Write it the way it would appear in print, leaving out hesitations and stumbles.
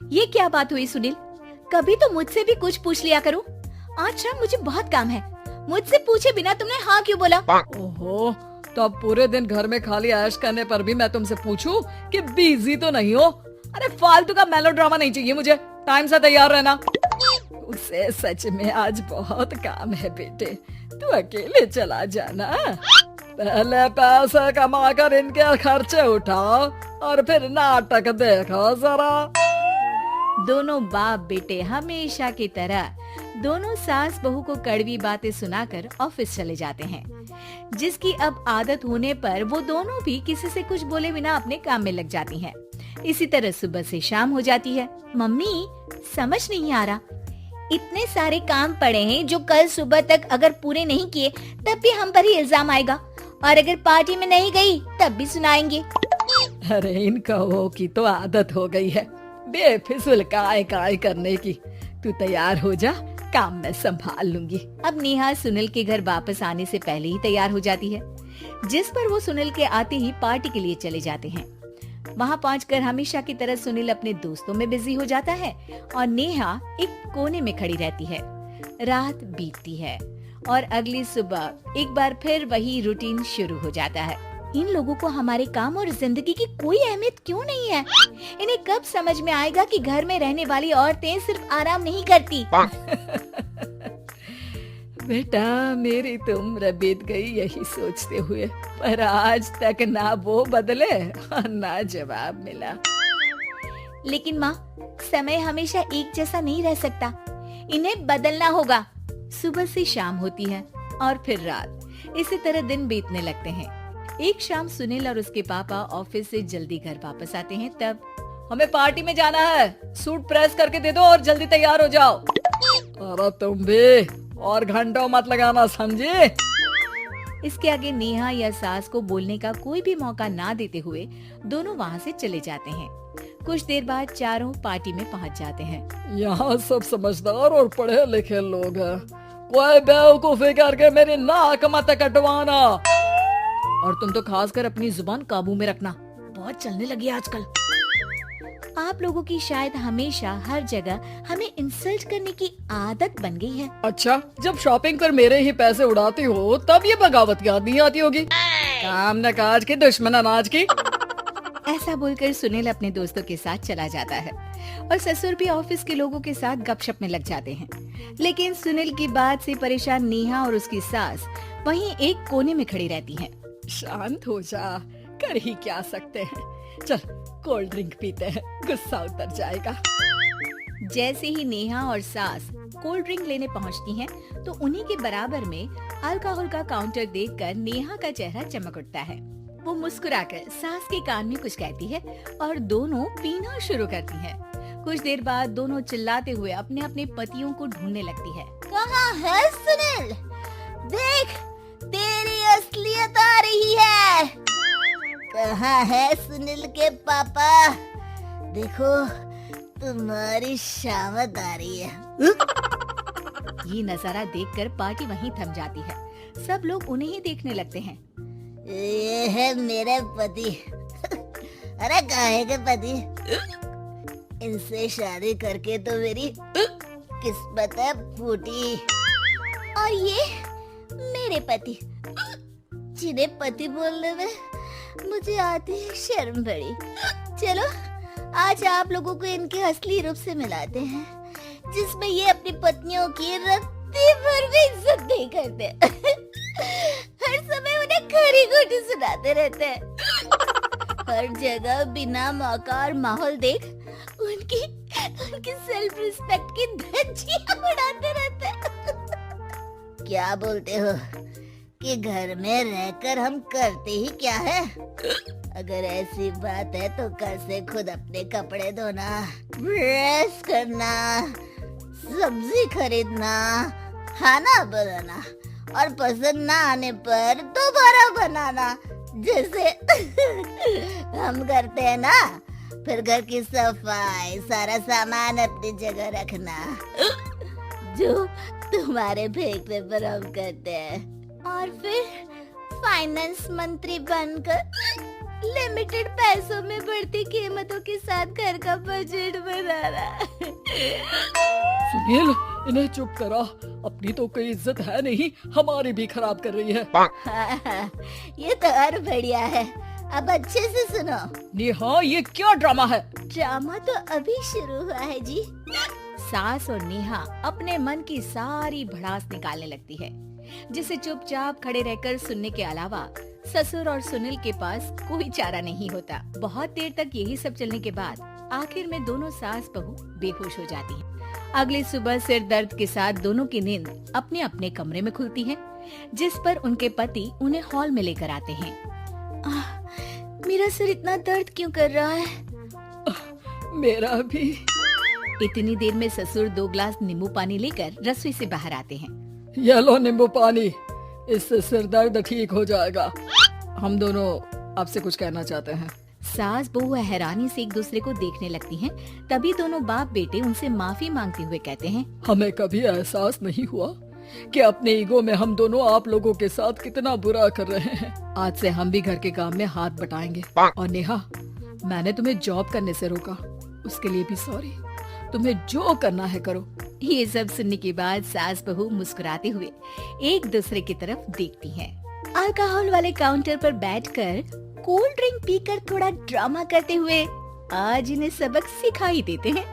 ये क्या बात हुई सुनील? कभी तो मुझसे भी कुछ पूछ लिया करो। आज शाम मुझे बहुत काम है। मुझसे पूछे बिना तुमने हाँ क्यों बोला? ओहो, तो अब पूरे दिन घर में खाली ऐश करने पर भी मैं तुमसे पूछूं कि बिजी तो नहीं हो? अरे फालतू का मेलोड्रामा नहीं चाहिए मुझे। टाइम से तैयार रहना। उसे सच में आज बहुत काम है बेटे, तू अकेले चला जाना। पहले पैसे कमा कर इनके खर्चे उठाओ और फिर नाटक देखो जरा। दोनों बाप बेटे हमेशा की तरह दोनों सास बहू को कड़वी बातें सुनाकर ऑफिस चले जाते हैं, जिसकी अब आदत होने पर वो दोनों भी किसी से कुछ बोले बिना अपने काम में लग जाती हैं। इसी तरह सुबह से शाम हो जाती है। मम्मी, समझ नहीं आ रहा, इतने सारे काम पड़े हैं जो कल सुबह तक अगर पूरे नहीं किए तब भी हम पर ही इल्जाम आएगा, और अगर पार्टी में नहीं गई तब भी सुनाएंगे। अरे इन कहो की तो आदत हो गई है बेफिजुल काय काय करने की। तू तैयार हो जा, काम मैं संभाल लूंगी। अब नेहा सुनील के घर वापस आने से पहले ही तैयार हो जाती है, जिस पर वो सुनील के आते ही पार्टी के लिए चले जाते हैं। वहाँ पहुंचकर हमेशा की तरह सुनील अपने दोस्तों में बिजी हो जाता है और नेहा एक कोने में खड़ी रहती है। रात बीतती है और अगली सुबह एक बार फिर वही रूटीन शुरू हो जाता है। इन लोगों को हमारे काम और जिंदगी की कोई अहमियत क्यों नहीं है? इन्हें कब समझ में आएगा कि घर में रहने वाली औरतें सिर्फ आराम नहीं करती। बेटा, मेरी तो उम्र बीत गई यही सोचते हुए, पर आज तक ना वो बदले और ना जवाब मिला। लेकिन माँ, समय हमेशा एक जैसा नहीं रह सकता, इन्हें बदलना होगा। सुबह से शाम होती है और फिर रात। इसी तरह दिन बीतने लगते हैं। एक शाम सुनील और उसके पापा ऑफिस से जल्दी घर वापस आते हैं। तब हमें पार्टी में जाना है, सूट प्रेस करके दे दो और जल्दी तैयार हो जाओ। अरे तुम भी और घंटों मत लगाना, समझे? इसके आगे नेहा या सास को बोलने का कोई भी मौका ना देते हुए दोनों वहाँ से चले जाते हैं। कुछ देर बाद चारों पार्टी में पहुँच जाते हैं। यहाँ सब समझदार और पढ़े लिखे लोग हैं, कोई बेवकूफी करके मेरी नाक मत कटवाना। और तुम तो खासकर अपनी जुबान काबू में रखना, बहुत चलने लगी आजकल। आप लोगों की शायद हमेशा हर जगह हमें इंसल्ट करने की आदत बन गई है। अच्छा, जब शॉपिंग पर मेरे ही पैसे उड़ाती हो तब ये बगावत याद नहीं आती होगी? काम न काज की दुश्मन अनाज की। ऐसा बोलकर सुनील अपने दोस्तों के साथ चला जाता है और ससुर भी ऑफिस के लोगों के साथ गपशप में लग जाते हैं। लेकिन सुनील की बात से परेशान नेहा और उसकी सास वहीं एक कोने में खड़ी रहती हैं। शांत हो जा, कर ही क्या सकते हैं। चल कोल्ड ड्रिंक पीते हैं, गुस्सा उतर जाएगा। जैसे ही नेहा और सास कोल्ड ड्रिंक लेने पहुंचती हैं, तो उन्हीं के बराबर में अल्कोहल का काउंटर देखकर नेहा का चेहरा चमक उठता है। वो मुस्कुराकर सास के कान में कुछ कहती है और दोनों पीना शुरू करती हैं। कुछ देर बाद दोनों चिल्लाते हुए अपने अपने पतियों को ढूंढने लगती है। कहाँ है सुनील? देख, तेरी असलियत आ रही है। कहाँ है सुनील के पापा? देखो, तुम्हारी शामत आ रही है। ये नजारा देखकर पार्टी वहीं थम जाती है। सब लोग उन्हें ही देखने लगते हैं। ये है मेरे पति। अरे काहे के पति? इनसे शादी करके तो मेरी किस्मत है फूटी। और ये मेरे पति, जिन्हें पति बोलने में मुझे आती है शर्म बड़ी। चलो आज आप लोगों को इनके असली रूप से मिलाते हैं, जिसमें ये अपनी पत्नियों की रत्ती भर भी इज्जत नहीं करते। हर समय उन्हें खरी खोटी सुनाते रहते हैं। हर जगह बिना मौका और माहौल देख उनकी सेल्फ रिस्पेक्ट की धज्जियां उड़ाते रहते हैं। क्या बोलते हो कि घर में रहकर हम करते ही क्या है? अगर ऐसी बात है तो कल से खुद अपने कपड़े धोना, प्रेस करना, सब्जी खरीदना, खाना बनाना और पसंद ना आने पर दोबारा बनाना, जैसे हम करते हैं ना। फिर घर की सफाई, सारा सामान अपनी जगह रखना, जो तुम्हारे फेंकने पर हम करते हैं। और फिर फाइनेंस मंत्री बनकर लिमिटेड पैसों में बढ़ती कीमतों के साथ घर का बजट बनाना। सुनील, इन्हें चुप करा। अपनी तो कोई इज्जत है नहीं, हमारी भी खराब कर रही है। हाँ, ये तो और बढ़िया है। अब अच्छे से सुनो। नेहा, ये क्या ड्रामा है? ड्रामा तो अभी शुरू हुआ है जी। सास और नेहा अपने मन की सारी भड़ास निकालने लगती है, जिसे चुपचाप खड़े रहकर सुनने के अलावा ससुर और सुनील के पास कोई चारा नहीं होता। बहुत देर तक यही सब चलने के बाद आखिर में दोनों सास बहू बेहोश हो जाती हैं। अगली सुबह सिर दर्द के साथ दोनों की नींद अपने अपने कमरे में खुलती है, जिस पर उनके पति उन्हें हॉल में लेकर आते हैं। मेरा सिर इतना दर्द क्यों कर रहा है? मेरा भी। इतनी देर में ससुर 2 ग्लास नींबू पानी लेकर रसोई से बाहर आते हैं। ये लो नींबू पानी, इससे सिर दर्द ठीक हो जाएगा। हम दोनों आपसे कुछ कहना चाहते हैं। सास बहू हैरानी से एक दूसरे को देखने लगती हैं। तभी दोनों बाप बेटे उनसे माफी मांगते हुए कहते हैं, हमें कभी एहसास नहीं हुआ कि अपने ईगो में हम दोनों आप लोगों के साथ कितना बुरा कर रहे हैं। आज से हम भी घर के काम में हाथ बटाएंगे। और नेहा, मैंने तुम्हें जॉब करने से रोका, उसके लिए भी सॉरी। तुम्हें जो करना है करो। ये सब सुनने के बाद सास बहू मुस्कुराते हुए एक दूसरे की तरफ देखती हैं। अल्कोहल वाले काउंटर पर बैठकर कोल्ड ड्रिंक पीकर थोड़ा ड्रामा करते हुए आज इन्हें सबक सिखा ही देते हैं।